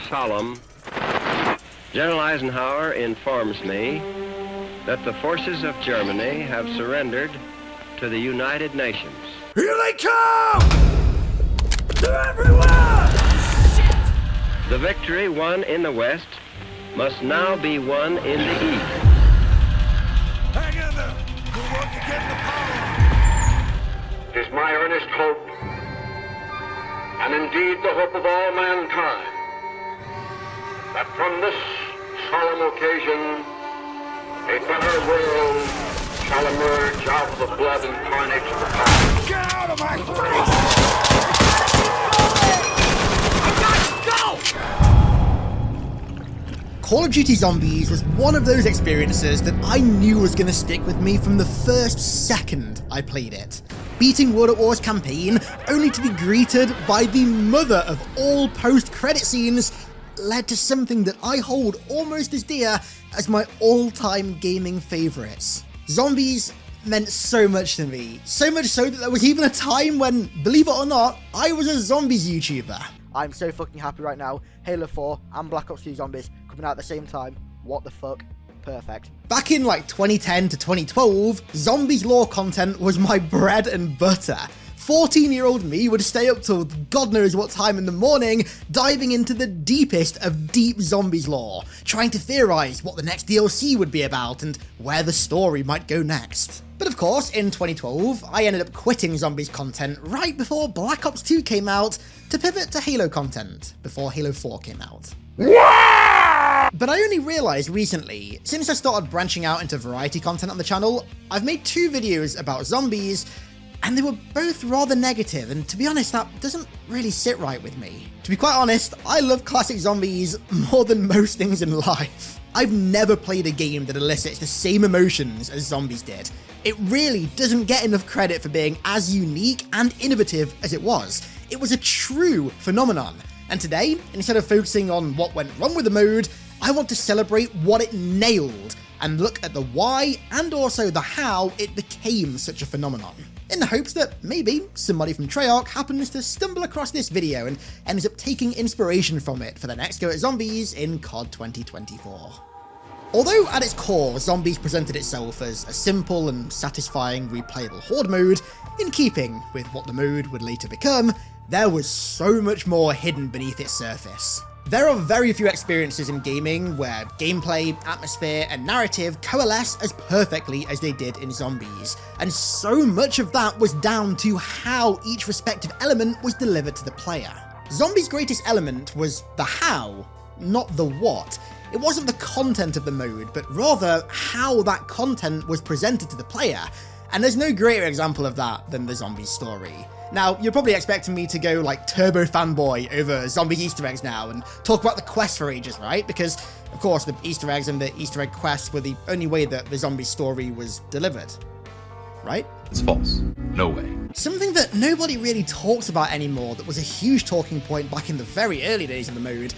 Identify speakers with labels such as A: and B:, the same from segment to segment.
A: solemn. General Eisenhower informs me that the forces of Germany have surrendered to the United Nations.
B: Here they come! They're everywhere! Shit!
A: The victory won in the West must now be won in the East.
B: Hang in there! We'll work to get the power!
C: It is my earnest hope, and indeed the hope of all mankind, that from this solemn occasion, a better world shall emerge out of the blood and carnage of the past.
B: Get out of my face!
D: Call of Duty Zombies was one of those experiences that I knew was going to stick with me from the first second I played it. Beating World at War's campaign, only to be greeted by the mother of all post-credit scenes, led to something that I hold almost as dear as my all-time gaming favourites. Zombies meant so much to me, so much so that there was even a time when, believe it or not, I was a Zombies YouTuber.
E: I'm so fucking happy right now. Halo 4 and Black Ops 2 Zombies coming out at the same time. What the fuck? Perfect.
D: Back in like 2010 to 2012, Zombies lore content was my bread and butter. 14-year-old me would stay up till God knows what time in the morning, diving into the deepest of deep Zombies lore, trying to theorize what the next DLC would be about and where the story might go next. But of course, in 2012, I ended up quitting Zombies content right before Black Ops 2 came out to pivot to Halo content before Halo 4 came out. But I only realised recently, since I started branching out into variety content on the channel, I've made 2 videos about zombies, and they were both rather negative, and to be honest, that doesn't really sit right with me. To be quite honest, I love classic zombies more than most things in life. I've never played a game that elicits the same emotions as Zombies did. It really doesn't get enough credit for being as unique and innovative as it was. It was a true phenomenon. And today, instead of focusing on what went wrong with the mode, I want to celebrate what it nailed and look at the why and also the how it became such a phenomenon. In the hopes that maybe somebody from Treyarch happens to stumble across this video and ends up taking inspiration from it for the next go at Zombies in COD 2024. Although at its core, Zombies presented itself as a simple and satisfying replayable Horde mode, in keeping with what the mode would later become, there was so much more hidden beneath its surface. There are very few experiences in gaming where gameplay, atmosphere, and narrative coalesce as perfectly as they did in Zombies, and so much of that was down to how each respective element was delivered to the player. Zombies' greatest element was the how, not the what. It wasn't the content of the mode, but rather how that content was presented to the player, and there's no greater example of that than the Zombies story. Now, you're probably expecting me to go like turbo fanboy over Zombies Easter eggs now and talk about the quest for ages, right? Because, of course, the Easter eggs and the Easter egg quests were the only way that the Zombies story was delivered, right?
F: It's false. No way.
D: Something that nobody really talks about anymore that was a huge talking point back in the very early days of the mode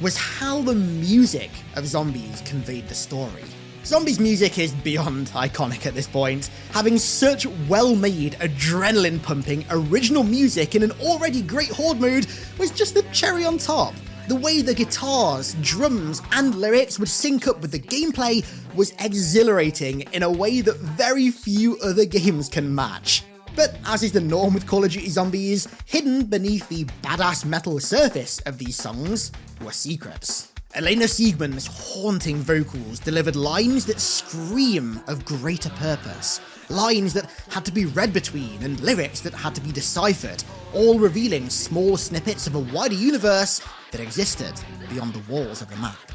D: was how the music of Zombies conveyed the story. Zombies music is beyond iconic at this point. Having such well-made, adrenaline-pumping, original music in an already great Horde mode was just the cherry on top. The way the guitars, drums, and lyrics would sync up with the gameplay was exhilarating in a way that very few other games can match. But as is the norm with Call of Duty Zombies, hidden beneath the badass metal surface of these songs were secrets. Elena Siegmund's haunting vocals delivered lines that scream of greater purpose, lines that had to be read between and lyrics that had to be deciphered, all revealing small snippets of a wider universe that existed beyond the walls of the map.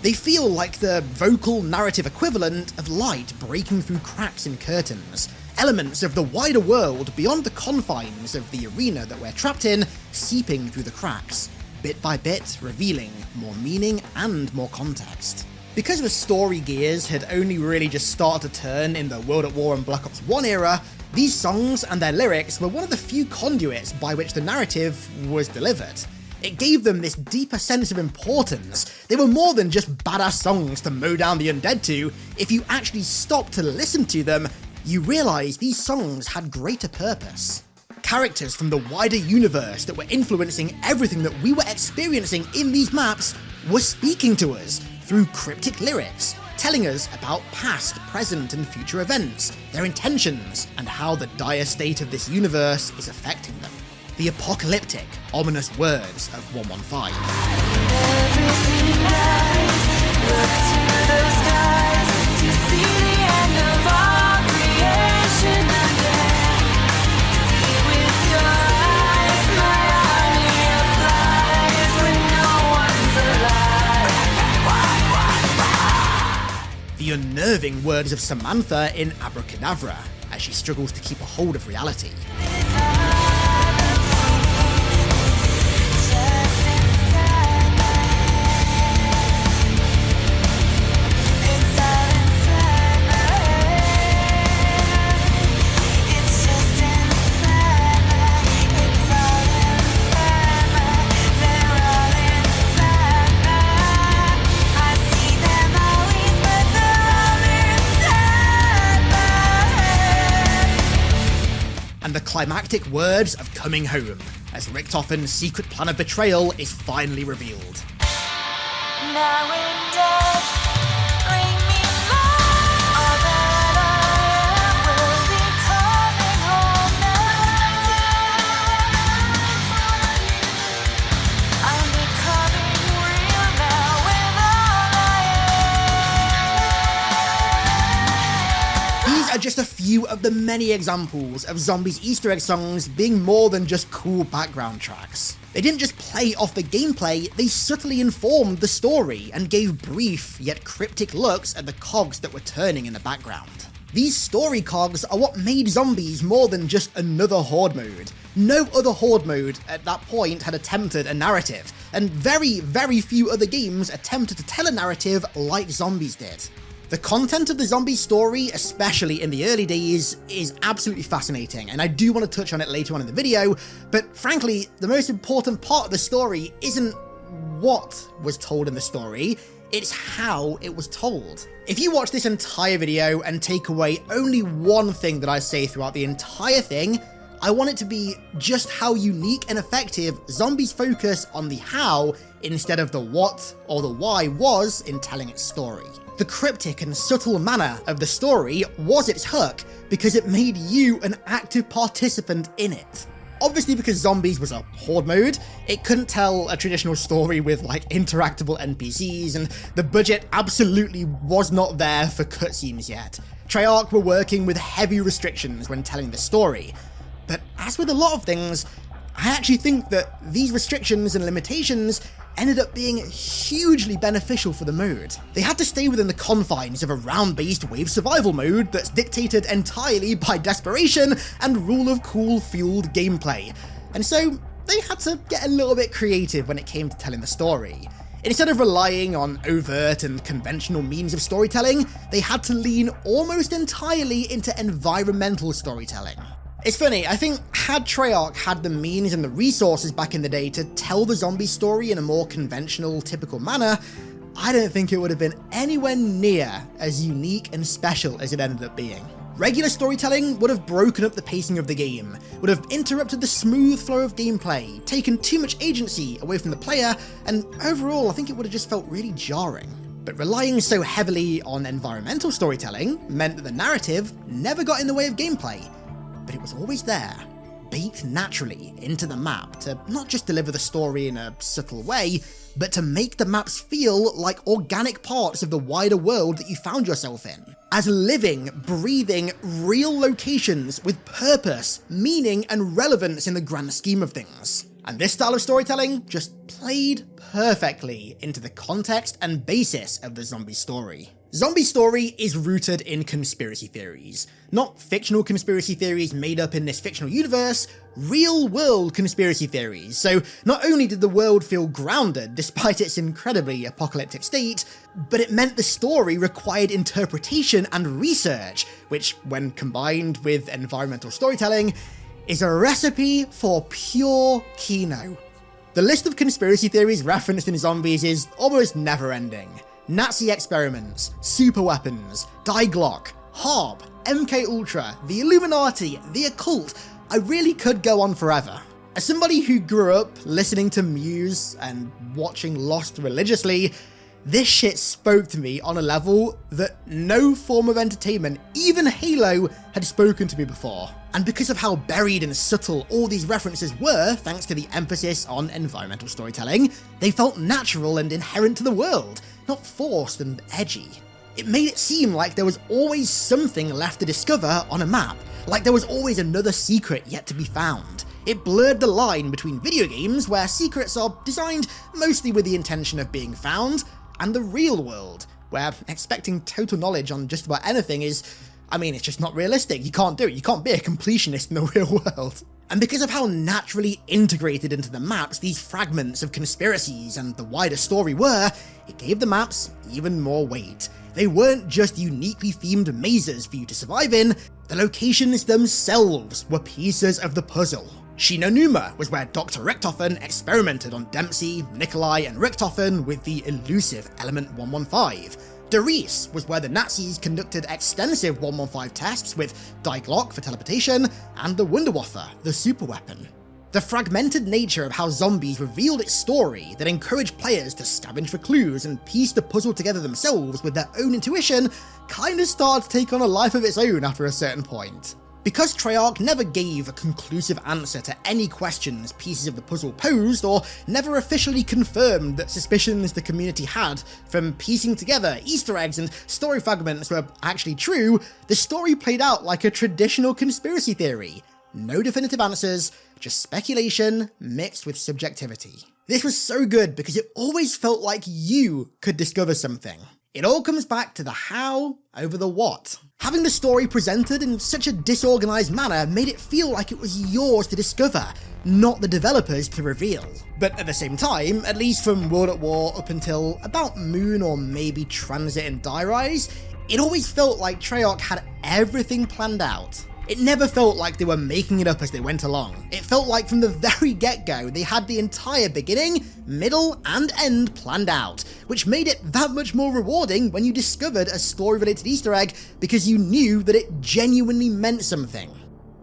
D: They feel like the vocal narrative equivalent of light breaking through cracks in curtains, elements of the wider world beyond the confines of the arena that we're trapped in seeping through the cracks, bit by bit revealing more meaning and more context. Because the story gears had only really just started to turn in the World at War and Black Ops 1 era, these songs and their lyrics were one of the few conduits by which the narrative was delivered. It gave them this deeper sense of importance. They were more than just badass songs to mow down the undead to. If you actually stopped to listen to them, you realise these songs had greater purpose. characters from the wider universe that were influencing everything that we were experiencing in these maps were speaking to us through cryptic lyrics, telling us about past, present, and future events, their intentions, and how the dire state of this universe is affecting them. The apocalyptic, ominous words of 115.
F: Everything dies, look to the skies to see the end of all creation again. See with your eyes my army of flies when no one's alive.
D: The unnerving words of Samantha in Abracadabra as she struggles to keep a hold of reality. And the climactic words of coming home, as Richtofen's secret plan of betrayal is finally revealed.
F: Now in death, bring me life. All that I am will be coming home now. I'm becoming real now with all I am.
D: These are just a few of the many examples of Zombies Easter egg songs being more than just cool background tracks. They didn't just play off the gameplay, they subtly informed the story and gave brief yet cryptic looks at the cogs that were turning in the background. These story cogs are what made Zombies more than just another Horde mode. No other Horde mode at that point had attempted a narrative, and very, very few other games attempted to tell a narrative like Zombies did. The content of the Zombies story, especially in the early days, is absolutely fascinating, and I do want to touch on it later on in the video, but frankly, the most important part of the story isn't what was told in the story, it's how it was told. If you watch this entire video and take away only one thing that I say throughout the entire thing, I want it to be just how unique and effective Zombies' focus on the how instead of the what or the why was in telling its story. The cryptic and subtle manner of the story was its hook because it made you an active participant in it. Obviously, because Zombies was a Horde mode, it couldn't tell a traditional story with like interactable NPCs, and the budget absolutely was not there for cutscenes yet. Treyarch were working with heavy restrictions when telling the story, but as with a lot of things, I actually think that these restrictions and limitations ended up being hugely beneficial for the mode. They had to stay within the confines of a round-based wave survival mode that's dictated entirely by desperation and rule of cool fueled gameplay, and so they had to get a little bit creative when it came to telling the story. Instead of relying on overt and conventional means of storytelling, they had to lean almost entirely into environmental storytelling. It's funny, I think had Treyarch had the means and the resources back in the day to tell the zombie story in a more conventional, typical manner, I don't think it would have been anywhere near as unique and special as it ended up being. Regular storytelling would have broken up the pacing of the game, would have interrupted the smooth flow of gameplay, taken too much agency away from the player, and overall I think it would have just felt really jarring. But relying so heavily on environmental storytelling meant that the narrative never got in the way of gameplay, but it was always there, baked naturally into the map to not just deliver the story in a subtle way, but to make the maps feel like organic parts of the wider world that you found yourself in. As living, breathing, real locations with purpose, meaning, and relevance in the grand scheme of things. And this style of storytelling just played perfectly into the context and basis of the zombie story. Zombie story is rooted in conspiracy theories. Not fictional conspiracy theories made up in this fictional universe, real-world conspiracy theories. So not only did the world feel grounded despite its incredibly apocalyptic state, but it meant the story required interpretation and research, which, when combined with environmental storytelling, is a recipe for pure Kino. The list of conspiracy theories referenced in Zombies is almost never-ending. Nazi experiments, super weapons, Die Glock, Harp, MK Ultra, the Illuminati, the occult, I really could go on forever. As somebody who grew up listening to Muse and watching Lost religiously, this shit spoke to me on a level that no form of entertainment, even Halo, had spoken to me before. And because of how buried and subtle all these references were, thanks to the emphasis on environmental storytelling, they felt natural and inherent to the world, not forced and edgy. It made it seem like there was always something left to discover on a map, like there was always another secret yet to be found. It blurred the line between video games, where secrets are designed mostly with the intention of being found, and the real world, where expecting total knowledge on just about anything is, it's just not realistic. You can't do it. You can't be a completionist in the real world. And because of how naturally integrated into the maps these fragments of conspiracies and the wider story were, it gave the maps even more weight. They weren't just uniquely themed mazes for you to survive in, the locations themselves were pieces of the puzzle. Shinonuma was where Dr. Richtofen experimented on Dempsey, Nikolai, and Richtofen with the elusive Element 115. Derice was where the Nazis conducted extensive 115 tests with Die Glock for teleportation, and the Wunderwaffe, the superweapon. The fragmented nature of how Zombies revealed its story that encouraged players to scavenge for clues and piece the puzzle together themselves with their own intuition kinda started to take on a life of its own after a certain point. Because Treyarch never gave a conclusive answer to any questions pieces of the puzzle posed, or never officially confirmed that suspicions the community had from piecing together Easter eggs and story fragments were actually true, the story played out like a traditional conspiracy theory. No definitive answers, just speculation mixed with subjectivity. This was so good because it always felt like you could discover something. It all comes back to the how over the what. Having the story presented in such a disorganized manner made it feel like it was yours to discover, not the developers to reveal. But at the same time, at least from World at War up until about Moon or maybe Transit and Die Rise, it always felt like Treyarch had everything planned out. It never felt like they were making it up as they went along. It felt like from the very get-go they had the entire beginning, middle, and end planned out, which made it that much more rewarding when you discovered a story-related Easter egg because you knew that it genuinely meant something.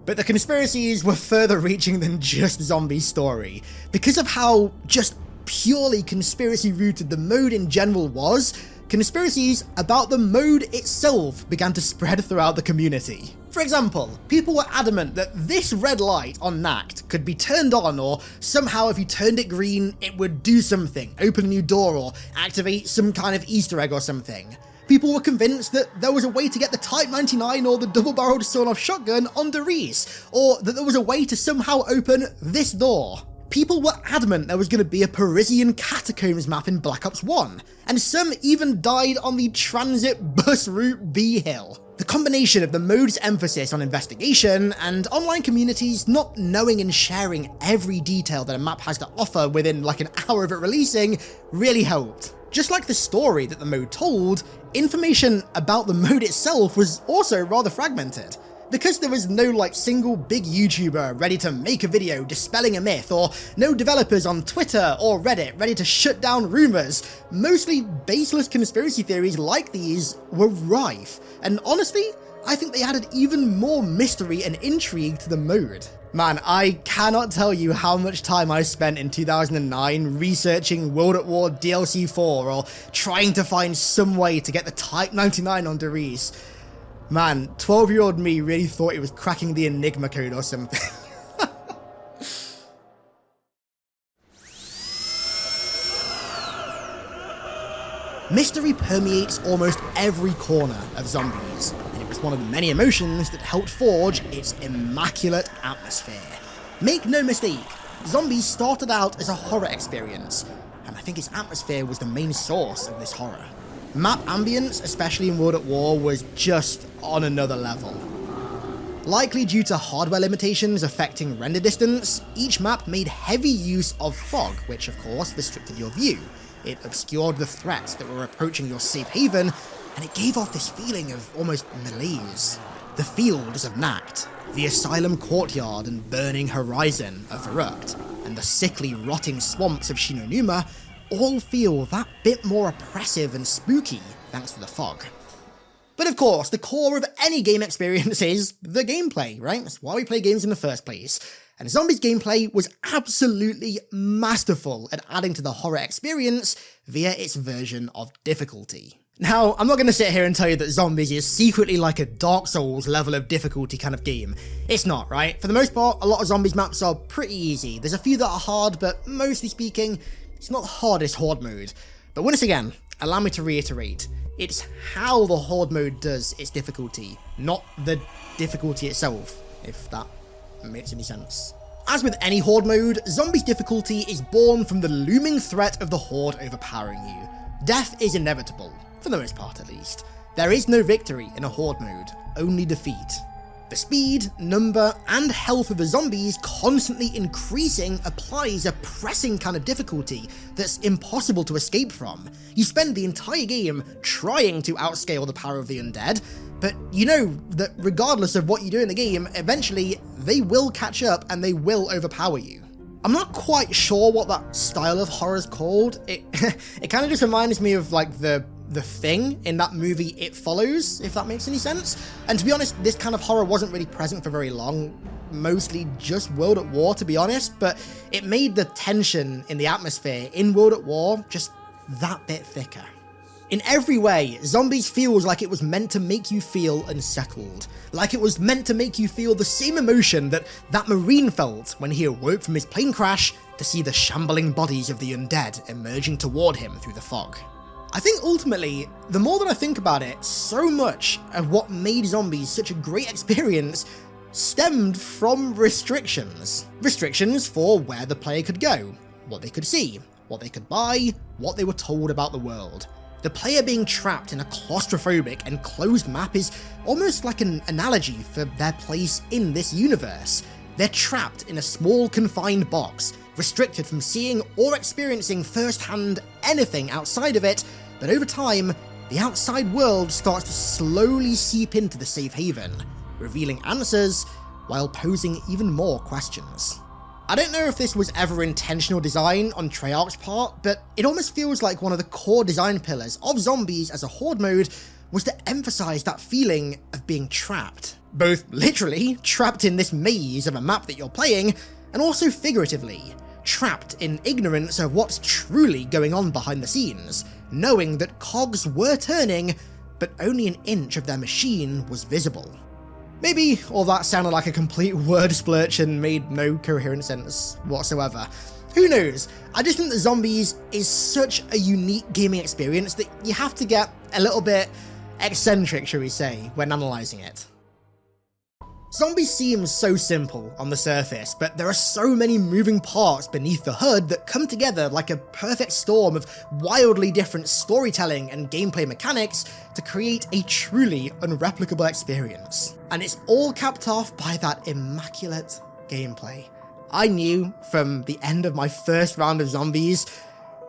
D: But the conspiracies were further reaching than just Zombie's story. Because of how just purely conspiracy-rooted the mode in general was, conspiracies about the mode itself began to spread throughout the community. For example, people were adamant that this red light on Nacht could be turned on, or somehow if you turned it green, it would do something, open a new door, or activate some kind of Easter egg or something. People were convinced that there was a way to get the Type 99 or the double-barreled sawn-off shotgun on Derice, or that there was a way to somehow open this door. People were adamant there was going to be a Parisian catacombs map in Black Ops 1, and some even died on the transit bus route B Hill. The combination of the mode's emphasis on investigation and online communities not knowing and sharing every detail that a map has to offer within like an hour of it releasing really helped. Just like the story that the mode told, information about the mode itself was also rather fragmented. Because there was no single big YouTuber ready to make a video dispelling a myth, or no developers on Twitter or Reddit ready to shut down rumors, mostly baseless conspiracy theories like these were rife, and honestly, I think they added even more mystery and intrigue to the mode. Man, I cannot tell you how much time I spent in 2009 researching World at War DLC 4 or trying to find some way to get the Type 99 on Derice. Man, 12-year-old me really thought it was cracking the Enigma code or something. Mystery permeates almost every corner of Zombies, and it was one of the many emotions that helped forge its immaculate atmosphere. Make no mistake, Zombies started out as a horror experience, and I think its atmosphere was the main source of this horror. Map ambience, especially in World at War, was just on another level. Likely due to hardware limitations affecting render distance, each map made heavy use of fog, which of course restricted your view. It obscured the threats that were approaching your safe haven, and it gave off this feeling of almost malaise. The fields of Nacht, the asylum courtyard and burning horizon of Verrückt, and the sickly rotting swamps of Shinonuma all feel that bit more oppressive and spooky thanks to the fog. But of course, the core of any game experience is the gameplay, right? That's why we play games in the first place. And Zombies gameplay was absolutely masterful at adding to the horror experience via its version of difficulty. Now, I'm not going to sit here and tell you that Zombies is secretly like a Dark Souls level of difficulty kind of game. It's not, right? For the most part, a lot of Zombies maps are pretty easy. There's a few that are hard, but mostly speaking, it's not the hardest Horde mode. But once again, allow me to reiterate, it's how the Horde mode does its difficulty, not the difficulty itself, if that makes any sense. As with any Horde mode, Zombies difficulty is born from the looming threat of the Horde overpowering you. Death is inevitable, for the most part at least. There is no victory in a Horde mode, only defeat. The speed, number, and health of the zombies constantly increasing applies a pressing kind of difficulty that's impossible to escape from. You spend the entire game trying to outscale the power of the undead, but you know that regardless of what you do in the game, eventually they will catch up and they will overpower you. I'm not quite sure what that style of horror is called. It kind of just reminds me of like the Thing in that movie It Follows, if that makes any sense. And to be honest, this kind of horror wasn't really present for very long, mostly just World at War to be honest, but it made the tension in the atmosphere in World at War just that bit thicker. In every way, Zombies feels like it was meant to make you feel unsettled, like it was meant to make you feel the same emotion that Marine felt when he awoke from his plane crash to see the shambling bodies of the undead emerging toward him through the fog. I think ultimately, the more that I think about it, so much of what made Zombies such a great experience stemmed from restrictions. Restrictions for where the player could go, what they could see, what they could buy, what they were told about the world. The player being trapped in a claustrophobic, enclosed map is almost like an analogy for their place in this universe. They're trapped in a small confined box, restricted from seeing or experiencing firsthand anything outside of it, but over time, the outside world starts to slowly seep into the safe haven, revealing answers while posing even more questions. I don't know if this was ever intentional design on Treyarch's part, but it almost feels like one of the core design pillars of Zombies as a Horde mode was to emphasize that feeling of being trapped. Both literally trapped in this maze of a map that you're playing, and also figuratively, trapped in ignorance of what's truly going on behind the scenes, knowing that cogs were turning, but only an inch of their machine was visible. Maybe all that sounded like a complete word splurch and made no coherent sense whatsoever. Who knows? I just think that Zombies is such a unique gaming experience that you have to get a little bit eccentric, shall we say, when analysing it. Zombies seems so simple on the surface, but there are so many moving parts beneath the hood that come together like a perfect storm of wildly different storytelling and gameplay mechanics to create a truly unreplicable experience. And it's all capped off by that immaculate gameplay. I knew from the end of my first round of Zombies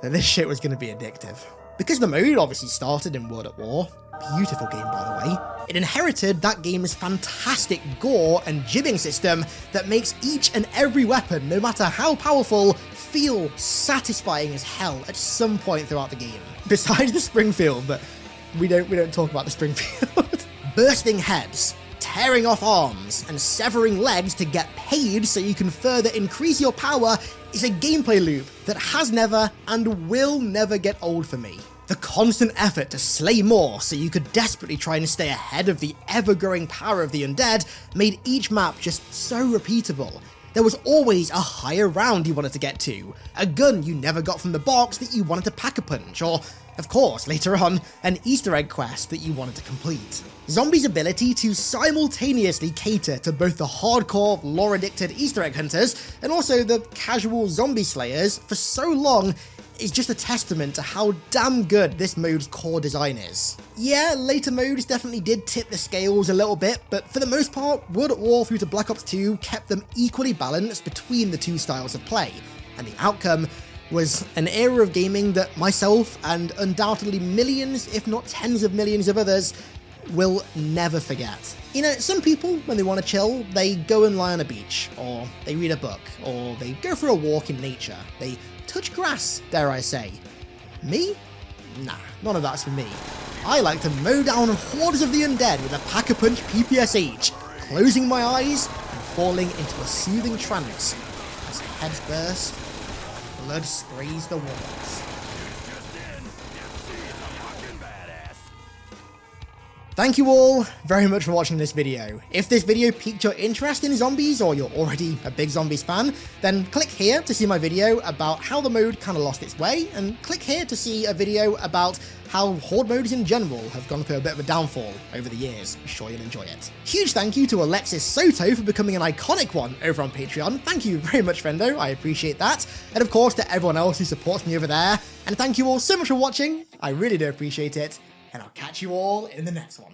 D: that this shit was going to be addictive. Because the mode obviously started in World at War, beautiful game by the way, it inherited that game's fantastic gore and jibbing system that makes each and every weapon, no matter how powerful, feel satisfying as hell at some point throughout the game. Besides the Springfield, but we don't talk about the Springfield. Bursting heads, tearing off arms, and severing legs to get paid so you can further increase your power is a gameplay loop that has never and will never get old for me. The constant effort to slay more so you could desperately try and stay ahead of the ever-growing power of the undead made each map just so repeatable. There was always a higher round you wanted to get to, a gun you never got from the box that you wanted to pack-a-punch, or, of course, later on, an Easter egg quest that you wanted to complete. Zombies' ability to simultaneously cater to both the hardcore, lore-addicted Easter egg hunters and also the casual zombie slayers for so long is just a testament to how damn good this mode's core design is. Yeah, later modes definitely did tip the scales a little bit, but for the most part, World at War through to Black Ops 2 kept them equally balanced between the two styles of play, and the outcome was an era of gaming that myself and undoubtedly millions, if not tens of millions of others, will never forget. You know, some people, when they want to chill, they go and lie on a beach, or they read a book, or they go for a walk in nature, they touch grass, dare I say. Me? Nah, none of that's for me. I like to mow down hordes of the undead with a pack-a-punch PPS each, closing my eyes and falling into a soothing trance as heads burst, blood sprays the walls. Thank you all very much for watching this video. If this video piqued your interest in zombies, or you're already a big zombies fan, then click here to see my video about how the mode kind of lost its way, and click here to see a video about how Horde modes in general have gone through a bit of a downfall over the years. I'm sure you'll enjoy it. Huge thank you to Alexis Soto for becoming an iconic one over on Patreon. Thank you very much, friendo, I appreciate that. And of course to everyone else who supports me over there. And thank you all so much for watching, I really do appreciate it. And I'll catch you all in the next one.